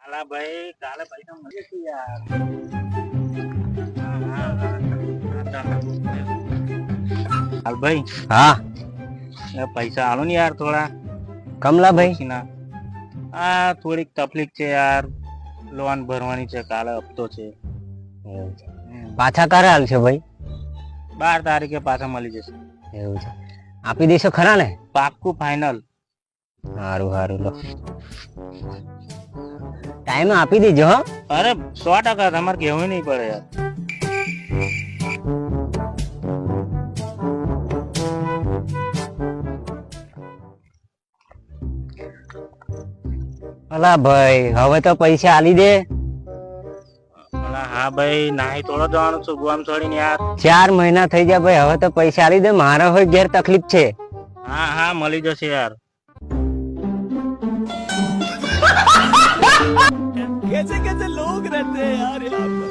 અલા ભાઈ કાલે પૈસા મળે છે યાર. હાલ ભાઈ હા પૈસા આલો ને યાર થોડા. કમલા ભાઈ ઓછીના. આ થોડીક તકલીફ છે યાર, લોન ભરવાની છે, કાલે હપ્તો છે. પાછા ક્યારે હાલશે ભાઈ? 12 તારીખે પાછા મળી જશે. એવું છે, આપી દેશો ખરા ને? પાક્કું ફાઇનલ. સારું સારું લો, ટાઈમ આપી દેજો હો. અરે 100% તમારે કેવું નહીં પડે યાર. અલા ભાઈ હવે તો પૈસા આલી દે. અલા હા ભાઈ, નાહી થોડો જવાનું છું ગુઆમ છોડીને યાર. 4 મહિના થઈ ગયા ભાઈ, હવે તો પૈસા આલી દે, મારે હોય ઘેર તકલીફ છે. હા હા મળી જશે યાર. कैसे कैसे लोग रहते हैं यार यहाँ पर।